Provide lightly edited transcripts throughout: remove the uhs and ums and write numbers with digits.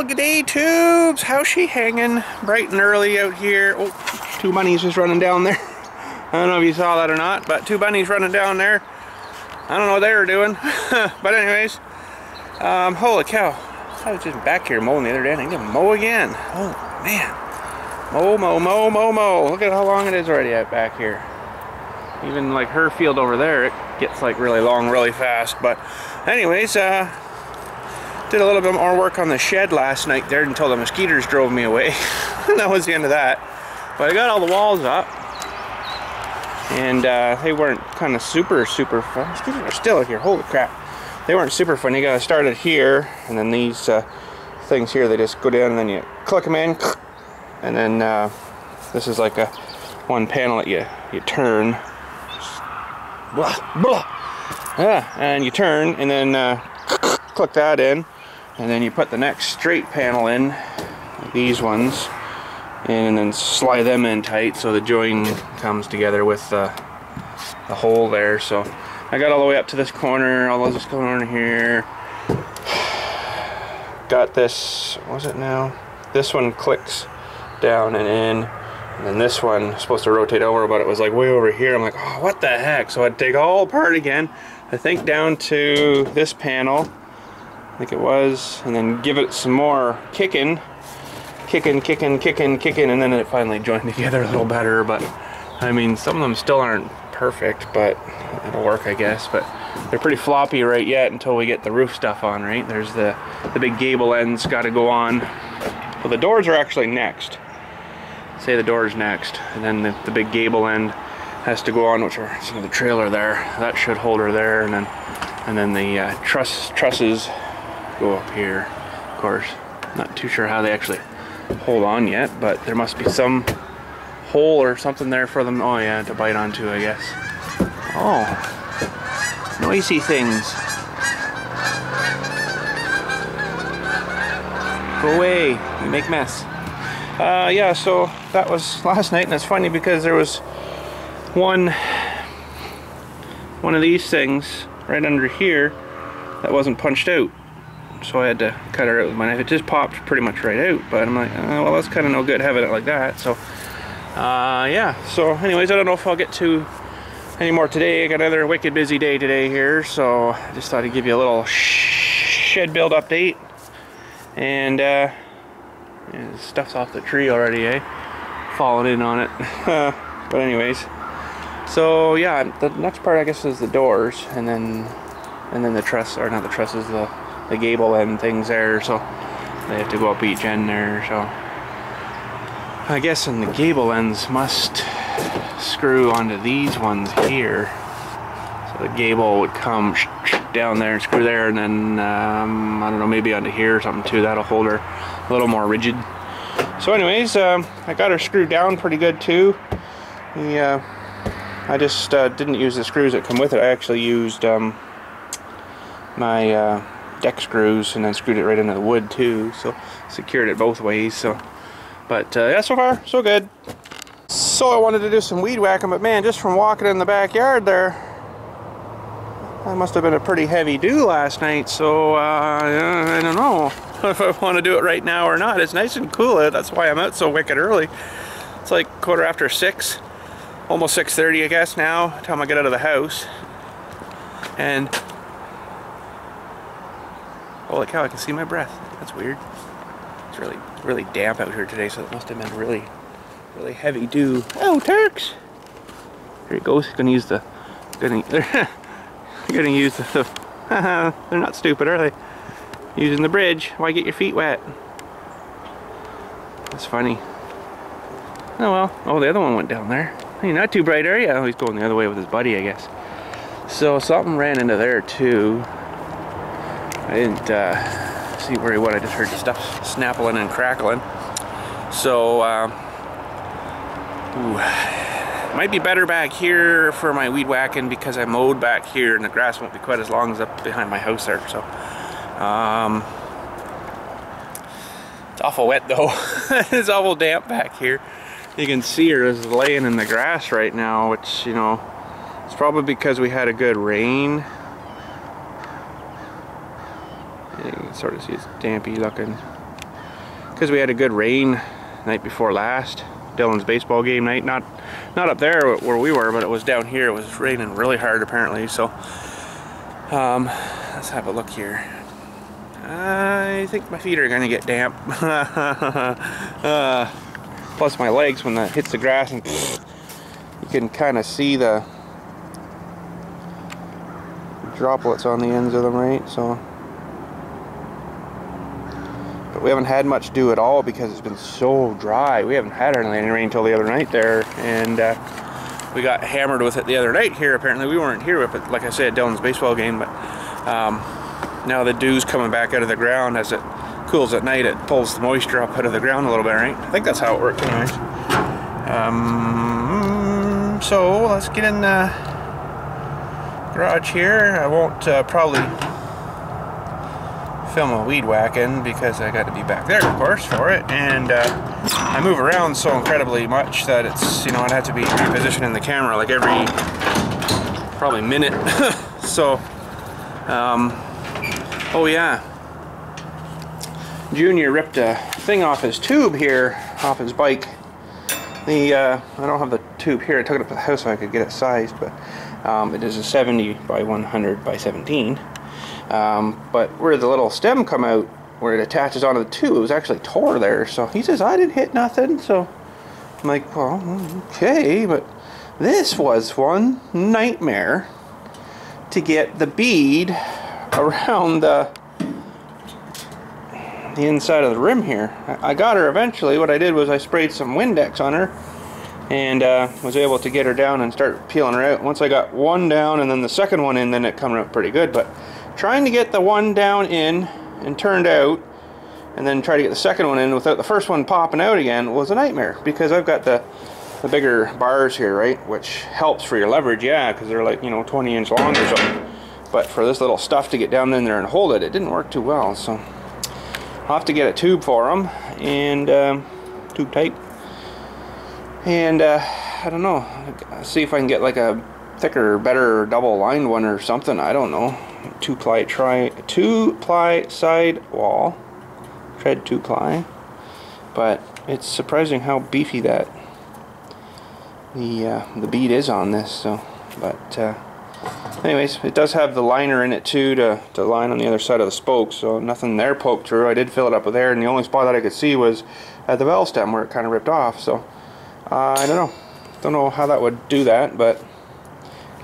Well, g'day tubes. How's she hanging bright and early out here? Oh, two bunnies just running down there. I don't know if you saw that or not, but two bunnies running down there. I don't know what they were doing. But anyways, holy cow. I was just back here mowing the other day and I need to mow again. Oh man. Mow, mow, mow, mow, mow. Look at how long it is already out back here. Even like her field over there, it gets like really long really fast. But anyways, did a little bit more work on the shed last night there until the mosquitoes drove me away. That was the end of that. But I got all the walls up. And they weren't kind of super fun. Mosquitoes are still here, holy crap. They weren't super fun. You gotta start it here, and then these things here, they just go down and then you click them in. And then this is like a one panel that you turn. Blah, blah. Yeah, and you turn and then click that in. And then you put the next straight panel in, like these ones, and then slide them in tight so the join comes together with the hole there. So I got all the way up to this corner, all this corner here. Got this, what was it now? This one clicks down and in, and then this one is supposed to rotate over, but it was like way over here. I'm like, oh, what the heck? So I'd take all apart again, I think down to this panel, I think it was, and then give it some more kicking, and then it finally joined together a little better. But I mean, some of them still aren't perfect, but it'll work, I guess. But they're pretty floppy right yet until we get the roof stuff on, right? There's the big gable ends got to go on. Well, the doors are actually next. Say the door's next, and then the big gable end has to go on, which are some of the trailer there. That should hold her there, and then the trusses go up here. Of course, not too sure how they actually hold on yet, but there must be some hole or something there for them. Oh yeah, to bite onto, I guess. Oh, noisy things. Go away, you make mess. Yeah, so that was last night, and it's funny because there was one of these things right under here that wasn't punched out. So I had to cut her out with my knife. It just popped pretty much right out, but I'm like, well, that's kind of no good having it like that. So yeah, so anyways, I don't know if I'll get to any more today. I got another wicked busy day today here, so I just thought I'd give you a little shed build update. And yeah, stuff's off the tree already, eh? Falling in on it. But anyways, so yeah, the next part I guess is the doors, and then the truss, or not the trusses, the gable end things there. So they have to go up each end there. So I guess, and the gable ends must screw onto these ones here. So the gable would come down there and screw there, and then I don't know, maybe onto here or something too. That'll hold her a little more rigid. So anyways, I got her screwed down pretty good too. I just didn't use the screws that come with it. I actually used my deck screws and then screwed it right into the wood too, so secured it both ways. So, but yeah, so far so good. So I wanted to do some weed whacking, but man, just from walking in the backyard there, that must have been a pretty heavy dew last night. So I don't know if I want to do it right now or not. It's nice and cool out. That's why I'm out so wicked early. It's like 6:15, almost 6:30 I guess now, time I get out of the house. And holy cow, I can see my breath. That's weird. It's really damp out here today, so it must have been really heavy dew. Oh, Turks! Here it goes. Gonna use the they're not stupid, are they? Using the bridge. Why get your feet wet? That's funny. Oh well. Oh, the other one went down there. Hey, not too bright, are you? Oh, he's going the other way with his buddy, I guess. So something ran into there too. I didn't see where he went. I just heard the stuff snapping and crackling. So might be better back here for my weed whacking because I mowed back here and the grass won't be quite as long as up behind my house there. So it's awful wet though. It's awful damp back here. You can see her is laying in the grass right now, which, you know, it's probably because we had a good rain. You can sort of see it's dampy looking. because we had a good rain night before last. Dylan's baseball game night. Not up there where we were, but it was down here. It was raining really hard apparently. So let's have a look here. I think my feet are gonna get damp. Plus my legs, when that hits the grass, and you can kind of see the droplets on the ends of them, right? So, but we haven't had much dew at all because it's been so dry. We haven't had any rain until the other night there, and we got hammered with it the other night here. Apparently we weren't here with it, like I said, Dylan's baseball game, but now the dew's coming back out of the ground. As it cools at night, it pulls the moisture up out of the ground a little bit, right? I think that's how it works anyways. So let's get in the garage here. I won't probably film a weed whacking because I got to be back there, of course, for it. And I move around so incredibly much that it's, you know, I'd have to be repositioning the camera like every probably minute. So, oh yeah, Junior ripped a thing off his tube here, off his bike. I don't have the tube here. I took it up to the house so I could get it sized, but it is a 70 by 100 by 17. But where the little stem come out, where it attaches onto the tube, it was actually tore there. So he says, I didn't hit nothing. So I'm like, well, okay, but this was one nightmare to get the bead around the inside of the rim here. I got her eventually. What I did was I sprayed some Windex on her and was able to get her down and start peeling her out. Once I got one down and then the second one in, then it came out pretty good. But trying to get the one down in and turned out, and then try to get the second one in without the first one popping out again, was a nightmare, because I've got the bigger bars here, right, which helps for your leverage, yeah, because they're like, you know, 20-inch long or something. But for this little stuff to get down in there and hold it, it didn't work too well. So I'll have to get a tube for them, and tube type, and I don't know, see if I can get like a thicker, better double lined one or something. I don't know. 2-ply side wall, tread 2-ply, but it's surprising how beefy that the bead is on this. So, but anyways, it does have the liner in it too to line on the other side of the spokes, so nothing there poked through. I did fill it up with air, and the only spot that I could see was at the bell stem where it kind of ripped off. So I don't know how that would do that, but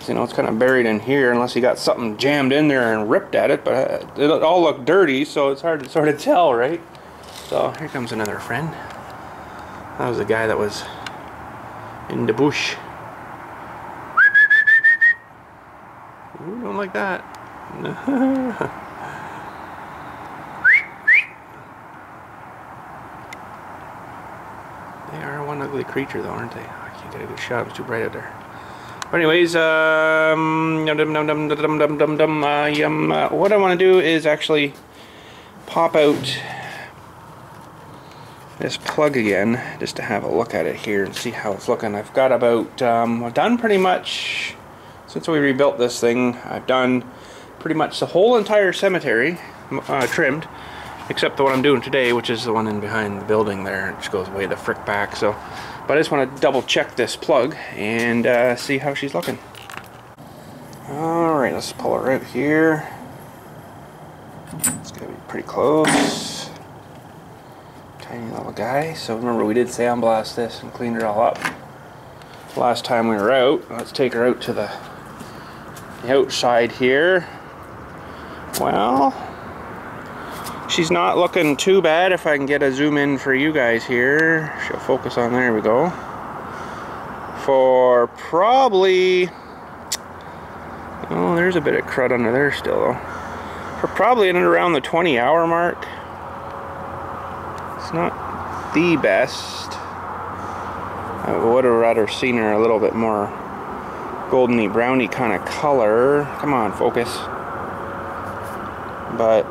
you know, it's kind of buried in here unless you got something jammed in there and ripped at it. But it all looked dirty, so it's hard to sort of tell, right? So here comes another friend. That was the guy that was in the bush. Ooh, don't like that. They are one ugly creature though, aren't they? I can't get a good shot, it was too bright out there. But anyways, what I want to do is actually pop out this plug again, just to have a look at it here and see how it's looking. I've got about, I've done pretty much, since we rebuilt this thing, I've done pretty much the whole entire cemetery trimmed, except the one I'm doing today, which is the one in behind the building there. It just goes way the frick back. So, but I just want to double check this plug and see how she's looking. Alright, let's pull her out here. It's going to be pretty close. Tiny little guy. So remember, we did sandblast this and cleaned her all up last time we were out. Let's take her out to the outside here. Well, she's not looking too bad. If I can get a zoom in for you guys here, she'll focus on, there we go. For probably, oh, there's a bit of crud under there still though. For probably in and around the 20-hour mark. It's not the best. I would have rather seen her a little bit more goldeny browny kind of color. Come on, focus. But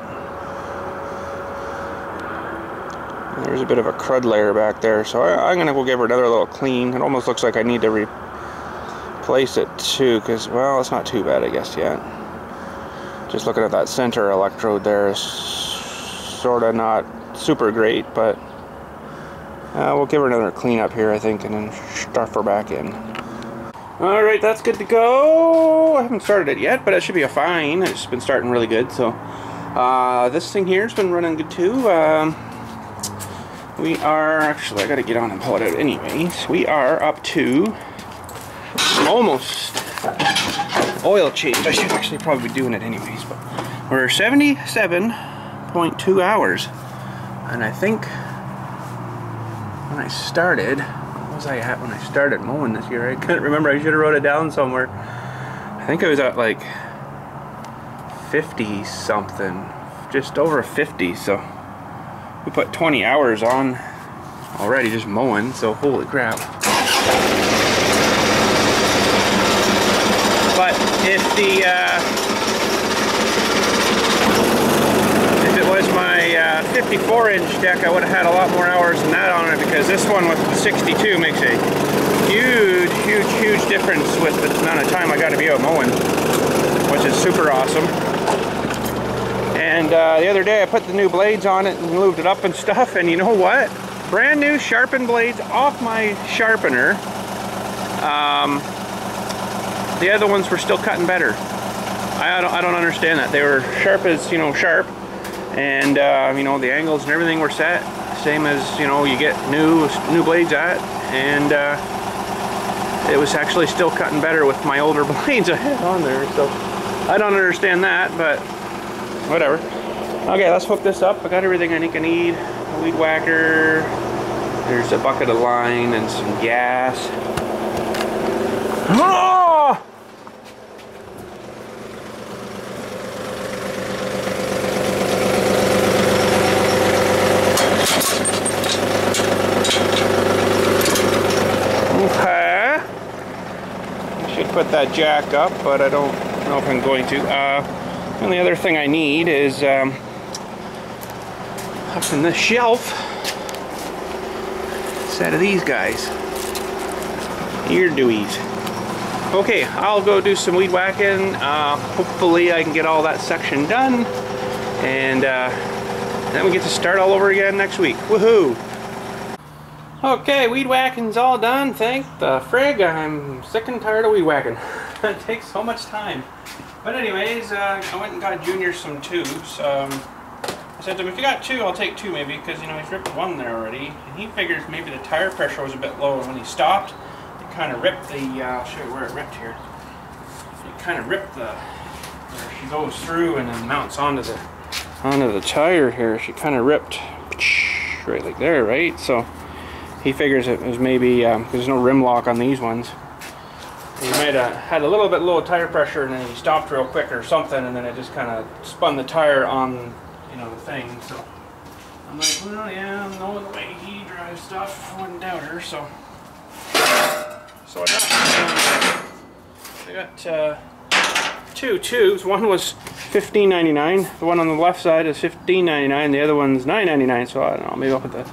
there's a bit of a crud layer back there, so I'm gonna go give her another little clean. It almost looks like I need to replace it too, because, well, it's not too bad, I guess, yet. Just looking at that center electrode there is sort of not super great, but We'll give her another clean up here, I think, and then stuff her back in. Alright, that's good to go. I haven't started it yet, but it should be a fine. It's been starting really good, so this thing here's been running good too. We are, actually, I gotta get on and pull it out anyways. We are up to almost oil change. I should actually probably be doing it anyways, but we're 77.2 hours. And I think when I started, what was I at when I started mowing this year? I couldn't remember. I should have wrote it down somewhere. I think I was at like 50 something, just over 50. So we put 20 hours on already just mowing, so holy crap. But if it was my 54-inch deck, I would have had a lot more hours than that on it, because this one with the 62 makes a huge, huge, huge difference with the amount of time I got to be out mowing, which is super awesome. And the other day I put the new blades on it and lubed it up and stuff, and you know what? Brand new sharpened blades off my sharpener. The other ones were still cutting better. I don't understand that. They were sharp as, you know, sharp, and you know, the angles and everything were set same as, you know, you get new blades at, and it was actually still cutting better with my older blades I had on there. So I don't understand that, but whatever. Okay, let's hook this up. I got everything I think I need. A weed whacker, there's a bucket of line and some gas. Oh! Okay. I should put that jack up, but I don't know if I'm going to. The only other thing I need is up in the shelf, a set of these guys. Ear dewies. Okay, I'll go do some weed whacking. Hopefully I can get all that section done, and then we get to start all over again next week. Woohoo! Okay, weed whacking's all done. Thank the frig. I'm sick and tired of weed whacking. It takes so much time. But anyways, I went and got Junior some tubes. I said to him, if you got two, I'll take two maybe, because, you know, he's ripped one there already. And he figures maybe the tire pressure was a bit low, and when he stopped, it kind of ripped the, I'll show you where it ripped here. It kind of ripped the, where she goes through and then mounts onto the tire here. She kind of ripped right like there, right? So he figures it was maybe, there's no rim lock on these ones. He might have had a little bit low tire pressure, and then he stopped real quick or something, and then it just kind of spun the tire on, you know, the thing. So I'm like, well, yeah, knowing the way he drives stuff, I wouldn't doubt her. So I got two tubes. One was $15.99. The one on the left side is $15.99. The other one's $9.99. So I don't know. Maybe I'll put the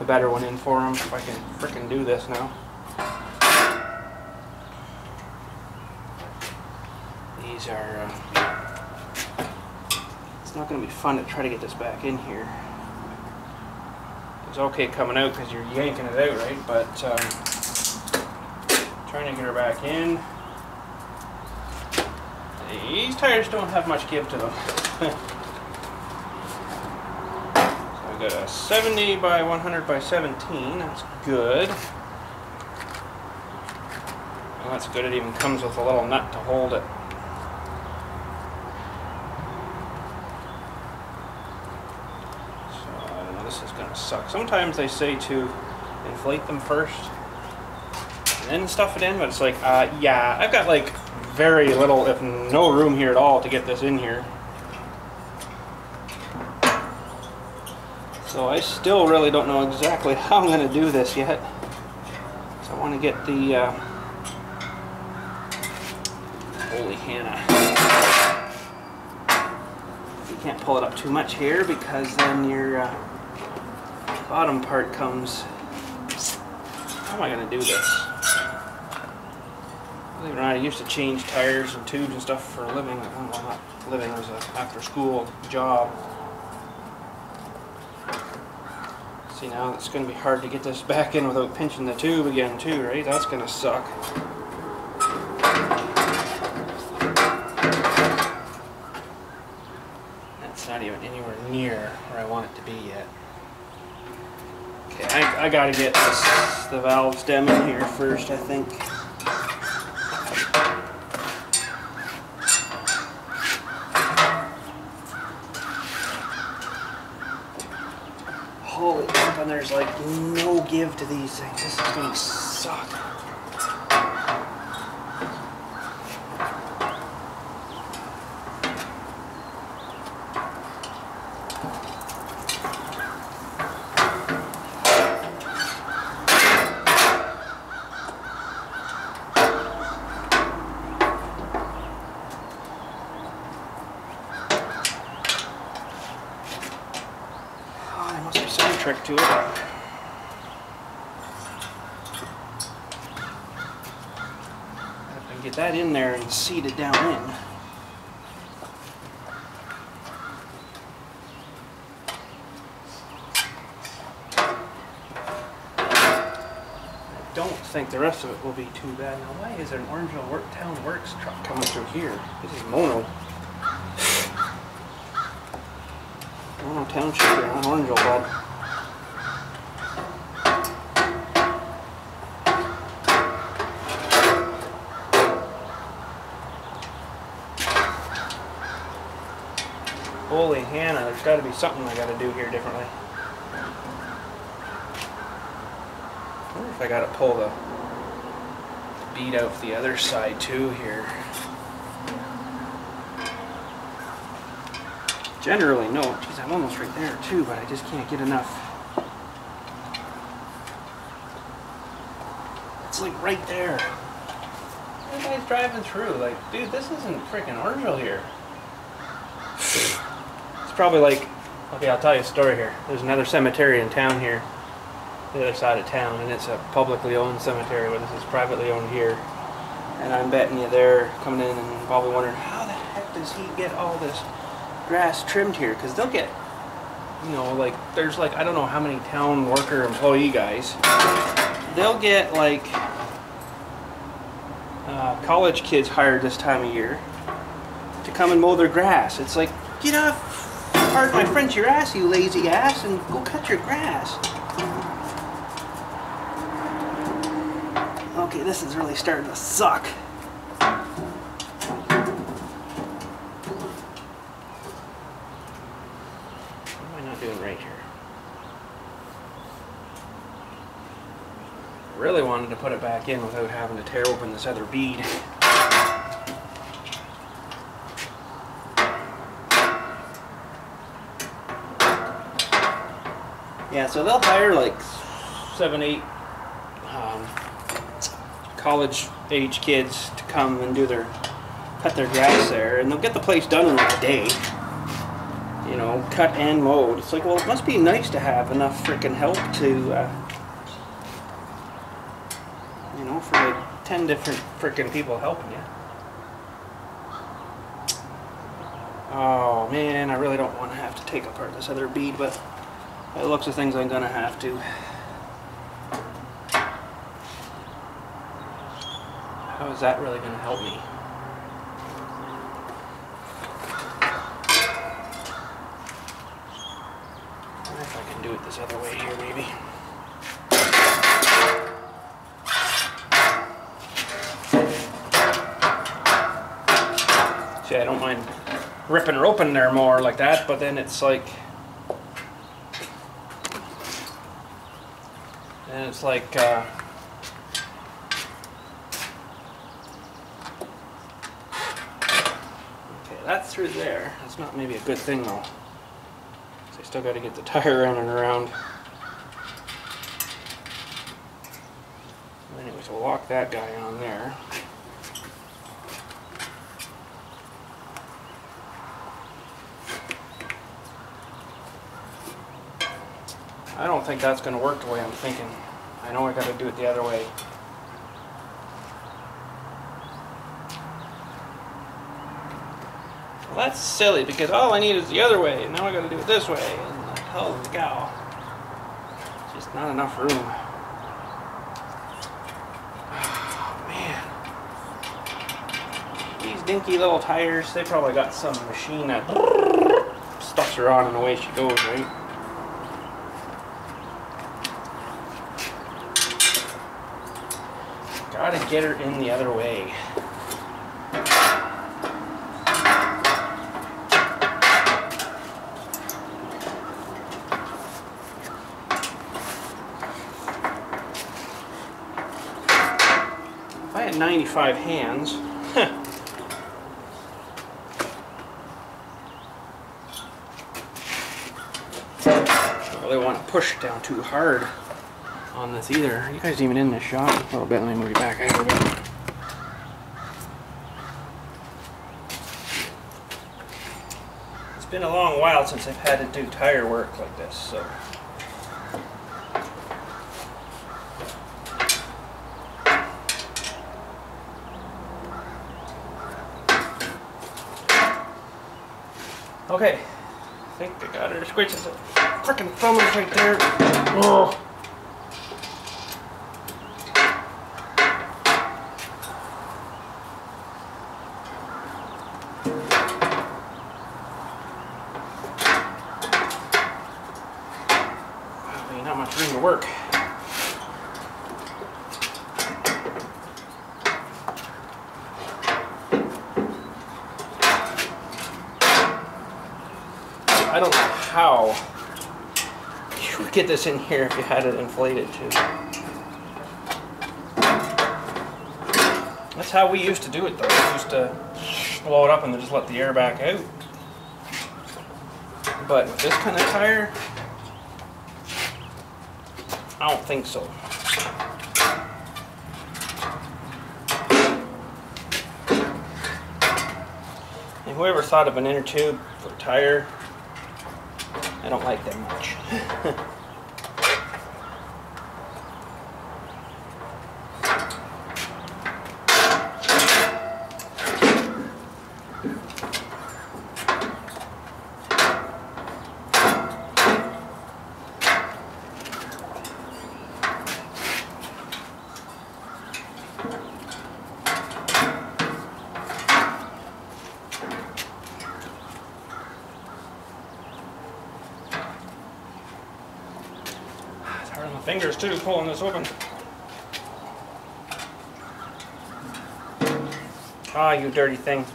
better one in for him if I can frickin' do this now. These are. It's not going to be fun to try to get this back in here. It's okay coming out because you're yanking it out, right? But trying to get her back in. These tires don't have much give to them. So I got a 70 by 100 by 17. That's good. Well, that's good. It even comes with a little nut to hold it. This is gonna suck. Sometimes they say to inflate them first and then stuff it in, but it's like, yeah, I've got like very little, if no room here at all to get this in here. So I still really don't know exactly how I'm gonna do this yet. So I want to get the, holy Hannah. You can't pull it up too much here, because then your bottom part comes. How am I going to do this? Believe it or not, I used to change tires and tubes and stuff for a living. Well, not living, it was an after school job. See, now it's going to be hard to get this back in without pinching the tube again too, right? That's going to suck. That's not even anywhere near where I want it to be yet. Okay, I got to get the valve stem in here first, I think. Holy crap, and there's like no give to these things. This is gonna suck. Trick to it. If I can get that in there and seat it down in. I don't think the rest of it will be too bad. Now, why is there an Orangeville Town Works truck coming through here? This is Mono. Mono Township here on Orangeville, bud. Holy Hannah, there's got to be something I got to do here differently. I wonder if I got to pull the bead out the other side too here. Generally, no. Geez, I'm almost right there too, but I just can't get enough. It's like right there. This guy's driving through. Like, dude, this isn't freaking Orangeville here. Probably like, okay, I'll tell you a story here. There's another cemetery in town here, the other side of town, and it's a publicly owned cemetery, where this is privately owned here. And I'm betting you they're coming in and probably wondering, how the heck does he get all this grass trimmed here? Because they'll get, you know, like, there's like, I don't know how many town worker employee guys. They'll get like college kids hired this time of year to come and mow their grass. It's like, get off. Pardon my French, your ass, you lazy ass, and go cut your grass. Okay, this is really starting to suck. What am I not doing right here? I really wanted to put it back in without having to tear open this other bead. Yeah, so they'll hire like 7, 8 college-age kids to come and cut their grass there, and they'll get the place done in like a day. You know, cut and mowed. It's like, well, it must be nice to have enough freaking help to, you know, for like 10 different freaking people helping you. Oh man, I really don't want to have to take apart this other bead, but by the looks of things, I'm gonna have to. How is that really gonna help me? I wonder if I can do it this other way here, maybe. See, I don't mind ripping her open there more like that, but then it's like, okay, that's through there. That's not maybe a good thing though. So I still got to get the tire in and around. Anyways, we'll lock that guy on there. I don't think that's going to work the way I'm thinking. I know I got to do it the other way. Well, that's silly because all I need is the other way, and now I got to do it this way. And holy cow! Just not enough room. Oh, man. These dinky little tires, they probably got some machine that stuffs her on and away she goes, right? Gotta get her in the other way. If I had 95 hands, I don't really want to push down too hard on this either. Are you guys even in this shot? A little bit. Let me move you back a little bit. It's been a long while since I've had to do tire work like this, so. Okay, I think I got her. Squeeze is a freaking thumb right there. Oh. Not much room to work. I don't know how you would get this in here if you had it inflated too. That's how we used to do it though. We used to blow it up and then just let the air back out. But with this kind of tire, I don't think so. And whoever thought of an inner tube for a tire, I don't like that much. Hard on my fingers too, pulling this open. Ah, you dirty thing.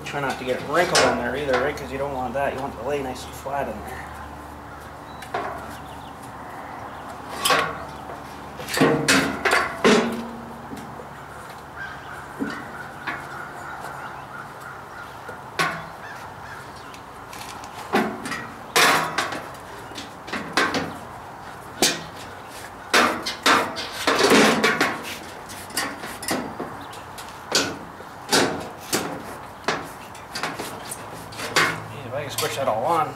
Try not to get a wrinkle in there either, right? Because you don't want that. You want the lay nice and flat in there. If I can switch that all on.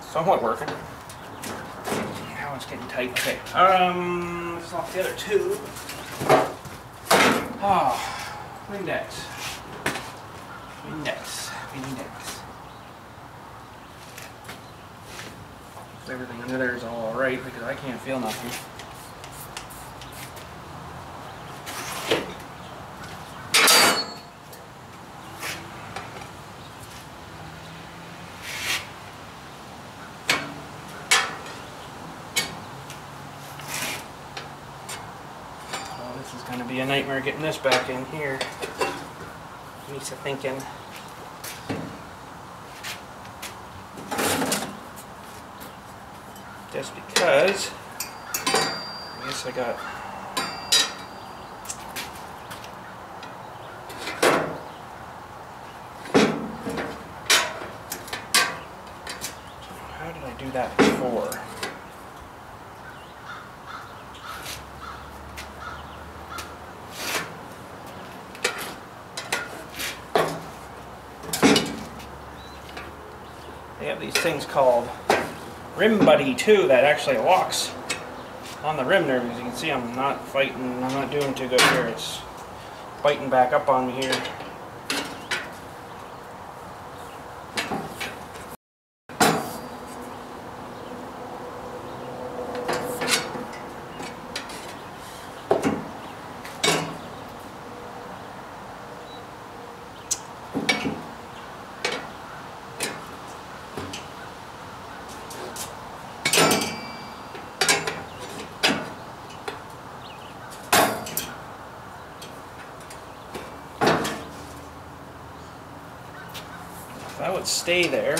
Somewhat working. Now it's getting tight. Okay. Just off the other tube. Oh, Windex. Everything under there is all right because I can't feel nothing. This is going to be a nightmare getting this back in here. Needs to thinking. Just because I guess I got how did I do that before? They have these things called Rim Buddy too that actually locks on the rim there, because you can see I'm not fighting, I'm not doing too good here. It's biting back up on me here. That would stay there.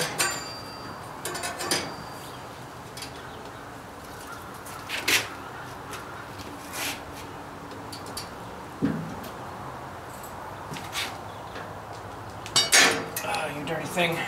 Ah, you dirty thing.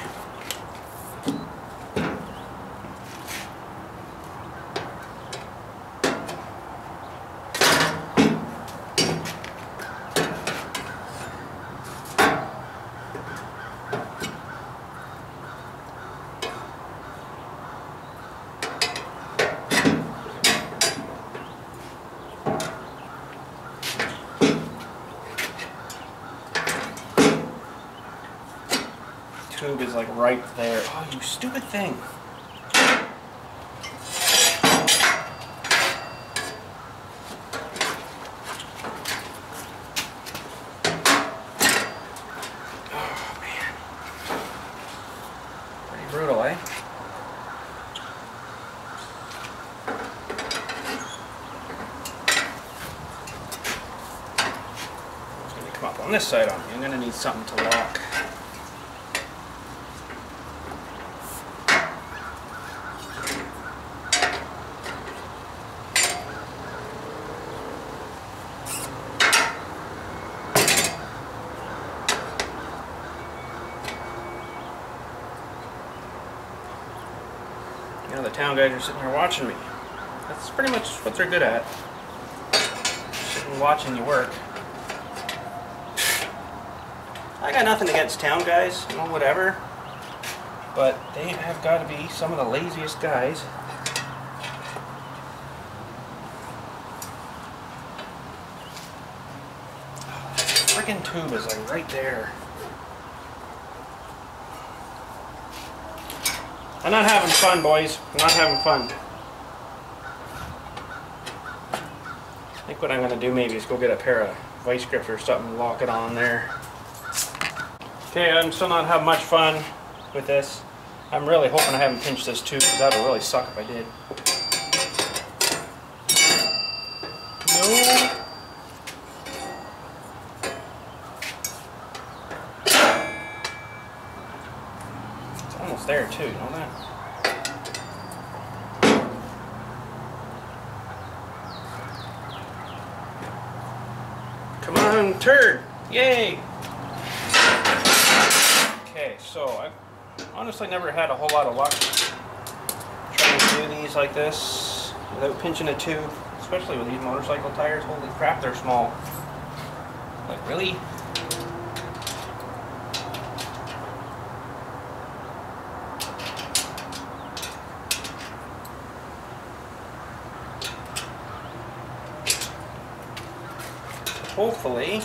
Tube is like right there. Oh, you stupid thing. Oh, man. Pretty brutal, eh? It's going to come up on this side on me. I'm going to need something to lock. You know, the town guys are sitting here watching me. That's pretty much what they're good at. Sitting watching you work. I got nothing against town guys, you know, whatever. But they have got to be some of the laziest guys. Oh, this friggin' tube is like right there. I'm not having fun, boys. I'm not having fun. I think what I'm going to do maybe is go get a pair of vice grips or something and lock it on there. Okay, I'm still not having much fun with this. I'm really hoping I haven't pinched this tube, because that would really suck if I did. No. Almost there too, you know that? Come on, turd! Yay! Okay, so I've honestly never had a whole lot of luck trying to do these like this without pinching a tube, especially with these motorcycle tires. Holy crap, they're small. Like, really? Hopefully,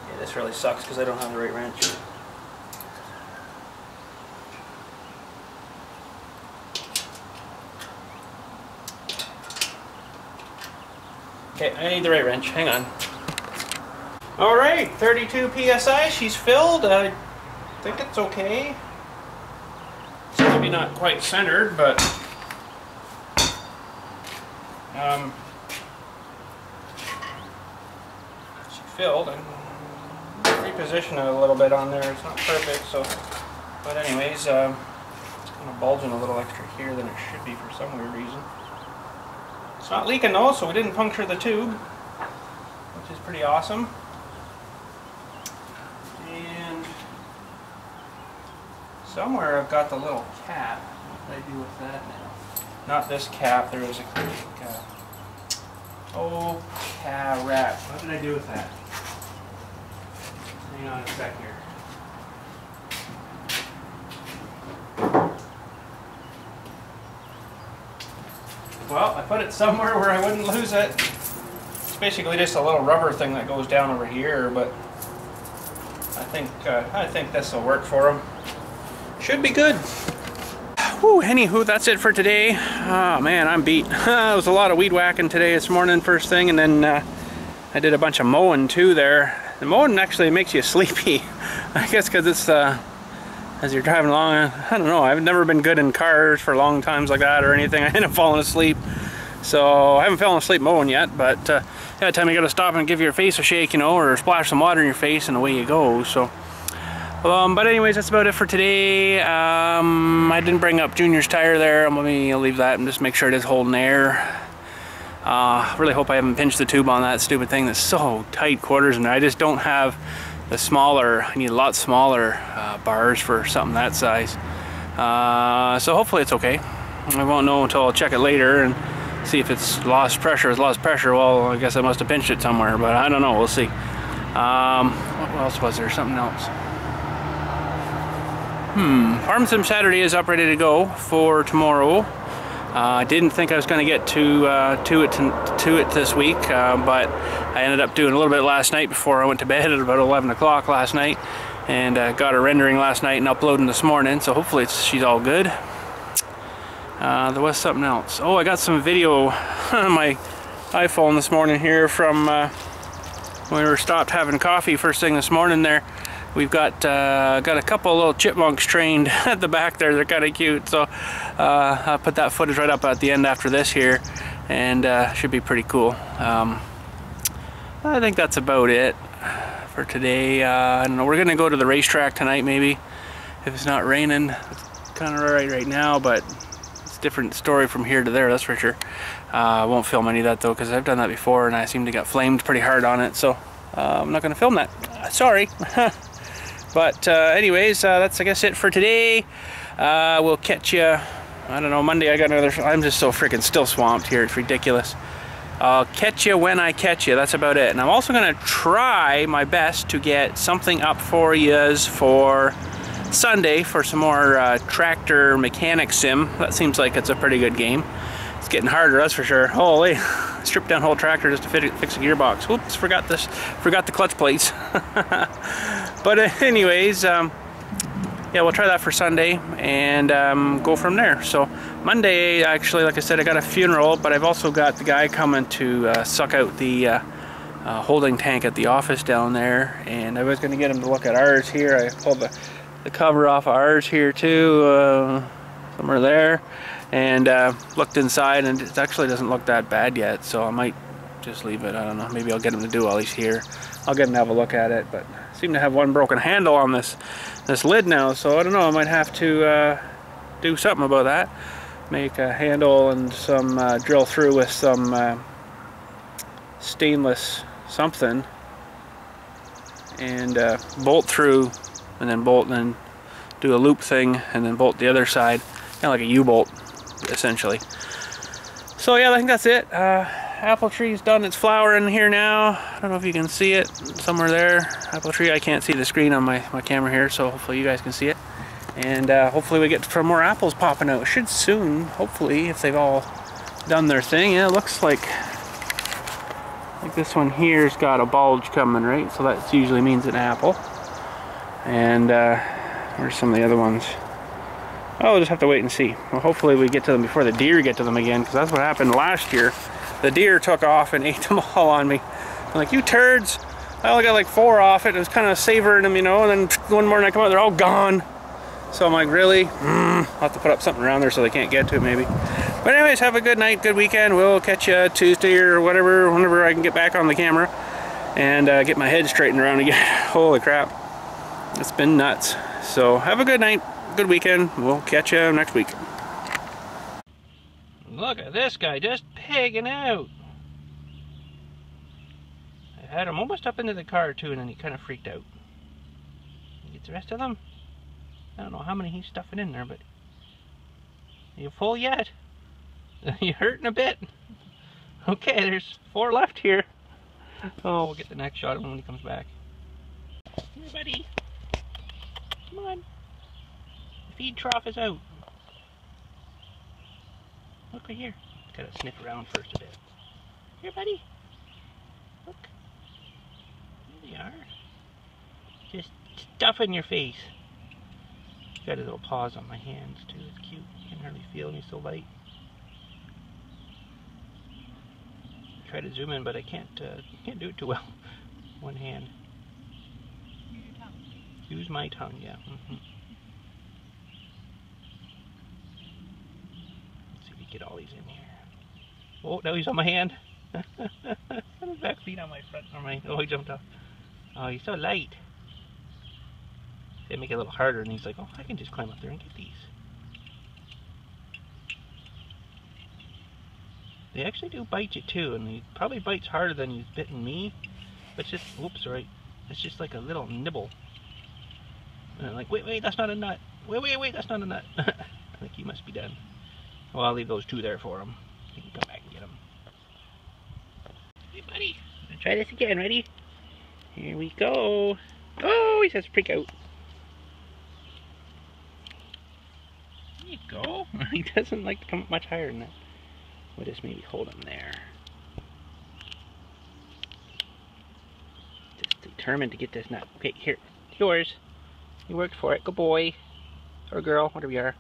yeah, this really sucks because I don't have the right wrench. Okay, I need the right wrench. Hang on. Alright, 32 PSI. She's filled. I think it's okay. It's maybe not quite centered, but she filled. And reposition it a little bit on there. It's not perfect, so. But anyways, it's kind of bulging a little extra here than it should be for some weird reason. It's not leaking though, so we didn't puncture the tube, which is pretty awesome. And Somewhere I've got the little cap. What did I do with that now? Not this cap, there was a oh, crap. What did I do with that? Hang on a sec here. Well, I put it somewhere where I wouldn't lose it. It's basically just a little rubber thing that goes down over here, but I think this will work for them. Should be good. Whew, anywho, that's it for today. Oh man, I'm beat. It was a lot of weed whacking today this morning first thing, and then I did a bunch of mowing too there. The mowing actually makes you sleepy. I guess because it's as you're driving along, I don't know, I've never been good in cars for long times like that or anything. I end up falling asleep. So I haven't fallen asleep mowing yet, but yeah, time you gotta stop and give your face a shake, you know, or splash some water in your face and away you go. So but anyways, that's about it for today. I didn't bring up Junior's tire there. I'll leave that and just make sure it is holding air. Really hope I haven't pinched the tube on that stupid thing. That's so tight quarters, and I just don't have the smaller, I need a lot smaller bars for something that size. So hopefully it's okay. I won't know until I'll check it later and see if it's lost pressure. It's lost pressure, well, I guess I must have pinched it somewhere, but I don't know, we'll see. What else was there? Something else. Farm Sim Saturday is up ready to go for tomorrow. I didn't think I was going to get to it this week, but I ended up doing a little bit last night before I went to bed at about 11 o'clock last night, and got her rendering last night and uploading this morning, so hopefully she's all good. There was something else. Oh, I got some video on my iPhone this morning here from when we were stopped having coffee first thing this morning there. We've got a couple little chipmunks trained at the back there. They're kind of cute, so I'll put that footage right up at the end after this here, and should be pretty cool. I think that's about it for today. I don't know, we're gonna go to the racetrack tonight maybe, if it's not raining. It's kind of right now, but it's a different story from here to there, that's for sure. I won't film any of that though, because I've done that before and I seem to get flamed pretty hard on it, so I'm not gonna film that. Sorry. But anyways, that's I guess it for today. We'll catch you, I don't know, Monday. I got another, I'm just so freaking still swamped here, it's ridiculous. I'll catch you when I catch you, that's about it. And I'm also gonna try my best to get something up for yous for Sunday for some more tractor mechanic sim. That seems like it's a pretty good game. It's getting harder, that's for sure. Holy, stripped down whole tractor just to fix a gearbox. Whoops, forgot the clutch plates. But anyways, yeah, we'll try that for Sunday and go from there. So Monday, actually, like I said, I got a funeral, but I've also got the guy coming to suck out the holding tank at the office down there, and I was going to get him to look at ours here. I pulled the cover off of ours here too, somewhere there, and looked inside, and it actually doesn't look that bad yet, so I might just leave it. I don't know, maybe I'll get him to do while he's here. I'll get him to have a look at it, but I seem to have one broken handle on this lid now, so I don't know, I might have to do something about that. Make a handle and some drill through with some stainless something, and bolt through, and then bolt, and then do a loop thing, and then bolt the other side, kind of like a U-bolt essentially. So yeah, I think that's it. Apple tree's done its flowering here now. I don't know if you can see it somewhere there. Apple tree, I can't see the screen on my camera here, so hopefully you guys can see it. And hopefully we get some more apples popping out. Should soon, hopefully, if they've all done their thing. Yeah, it looks like this one here's got a bulge coming, right? So that usually means an apple. And where's some of the other ones? Oh, we'll just have to wait and see. Well, hopefully we get to them before the deer get to them again, because that's what happened last year. The deer took off and ate them all on me. I'm like, you turds! I only got like 4 off it. It was kind of savoring them, you know, and then one morning I come out, they're all gone. So I'm like, really? I'll have to put up something around there so they can't get to it maybe. But anyways, have a good night, good weekend. We'll catch you Tuesday or whatever, whenever I can get back on the camera and get my head straightened around again. Holy crap. It's been nuts. So have a good night, good weekend. We'll catch you next week. Look at this guy just pigging out. I had him almost up into the car too, and then he kind of freaked out. Get the rest of them. I don't know how many he's stuffing in there, but are you full yet? You hurting a bit? Okay, there's 4 left here. Oh, we'll get the next shot of him when he comes back. Here, buddy. Come on. The feed trough is out. Look right here. Gotta sniff around first a bit. Here, buddy. Look. There they are. Just stuff in your face. He's got his little paws on my hands too. It's cute. You can hardly feel him. He's so light. Try to zoom in, but I can't do it too well. One hand. Use your tongue. Use my tongue, yeah. Let's see if we get all these in here. Oh, now he's on my hand. His back feet on my front. Oh, he jumped off. Oh, he's so light. They make it a little harder, and he's like, oh, I can just climb up there and get these. They actually do bite you too, and he probably bites harder than he's bitten me. But it's just, whoops, right. It's just like a little nibble. And I'm like, wait, that's not a nut. Wait, that's not a nut. I think he must be done. Well, I'll leave those 2 there for him. He can come back and get them. Hey, buddy. Let's try this again. Ready? Here we go. Oh, he says freak out. There you go. He doesn't like to come up much higher than that. We'll just maybe hold him there. Just determined to get this nut. Okay, here. Yours. You worked for it. Good boy. Or girl, whatever you are.